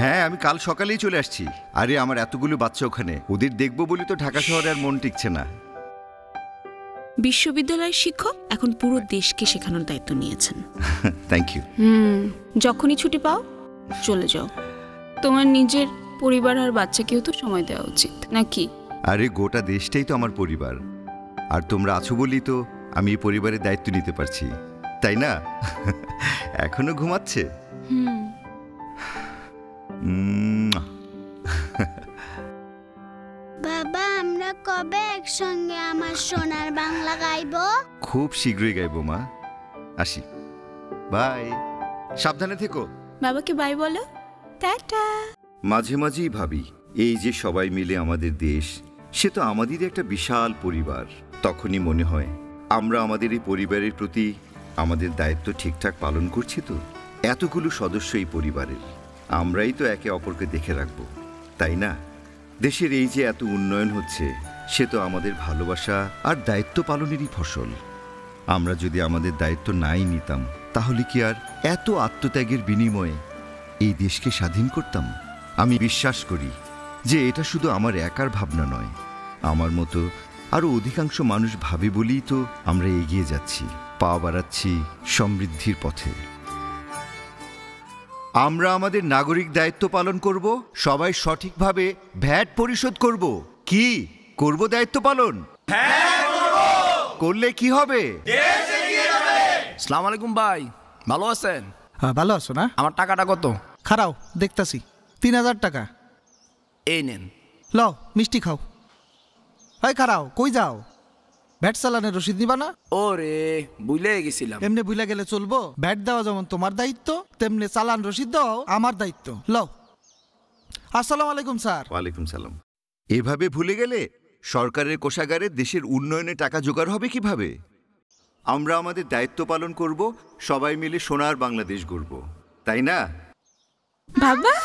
হ্যাঁ, আমি কাল সকালেই চলে আসছি। আরে আমার এতগুলো বাচ্চা ওখানে, ওদের দেখবো বলি তো ঢাকা শহরে আর মন টিকছে না। বিশ্ববিদ্যালয়ের শিক্ষক এখন পুরো দেশকে শেখানোর দায়িত্ব নিয়েছেন। Thank you. যখনই ছুটি পাও চলে যাও। তোমার নিজের পরিবার আর বাচ্চাকেও তো সময় দেওয়া উচিত নাকি? আরে গোটা দেশটাই তো আমার পরিবার, আর তোমরা আছো বলেই তো আমি এই পরিবারের দায়িত্ব নিতে পারছি, তাই না? এখনো ঘুমাচ্ছে? বাবা, আমরা কবে একসঙ্গে আমার সোনার বাংলা গাইবো? খুব শীঘ্রই গাইবো মা। আসি, বাই। সাবধানে থেকো। বাবাকে বাই বলো। টাটা। মাঝে মাঝেই ভাবি, এই যে সবাই মিলে আমাদের দেশ, সে তো আমাদেরই একটা বিশাল পরিবার। তখনই মনে হয় আমরা আমাদের এই পরিবারের প্রতি আমাদের দায়িত্ব ঠিকঠাক পালন করছি তো। এতগুলো সদস্য এই পরিবারের, আমরাই তো একে অপরকে দেখে রাখবো, তাই না? দেশের এই যে এত উন্নয়ন হচ্ছে, সে তো আমাদের ভালোবাসা আর দায়িত্ব পালনেরই ফসল। আমরা যদি আমাদের দায়িত্ব নাই নিতাম, তাহলে কি আর এত আত্মত্যাগের বিনিময়ে এই দেশকে স্বাধীন করতাম? আমি বিশ্বাস করি যে এটা শুধু আমার একার ভাবনা নয়, আমার মতো আরও অধিকাংশ মানুষ ভাবে বলেই তো আমরা এগিয়ে যাচ্ছি, পা বাড়াচ্ছি সমৃদ্ধির পথে। আমরা আমাদের নাগরিক দায়িত্ব পালন করব, সবাই সঠিকভাবে ভ্যাট পরিশোধ করব। কি করব? দায়িত্ব পালন করলে কি হবে? আসসালামু আলাইকুম ভাই, ভালো আছেন? হ্যাঁ, ভালো আছো না? আমার টাকাটা কত? খারাও দেখতাছি 3000 টাকা। এই নেন। লও, মিষ্টি খাও। এই খারাও, কই যাও? ভ্যাট চালানের রসিদ নিবা না? ওরে বুঝলে গেছিলাম। এমনি বুইলা গেলে চলবো? ভ্যাট দেওয়া যেমন তোমার দায়িত্ব, তেমনি চালান রসিদ দাও আমার দায়িত্ব। লও। আসসালামু আলাইকুম স্যার। ওয়ালাইকুম সালাম। এভাবে ভুলে গেলে সরকারের কোষাগারে দেশের উন্নয়নে টাকা জোগাড় হবে কিভাবে? আমরা আমাদের দায়িত্ব পালন করব, সবাই মিলে সোনার বাংলাদেশ গড়ব, তাই না? বাবা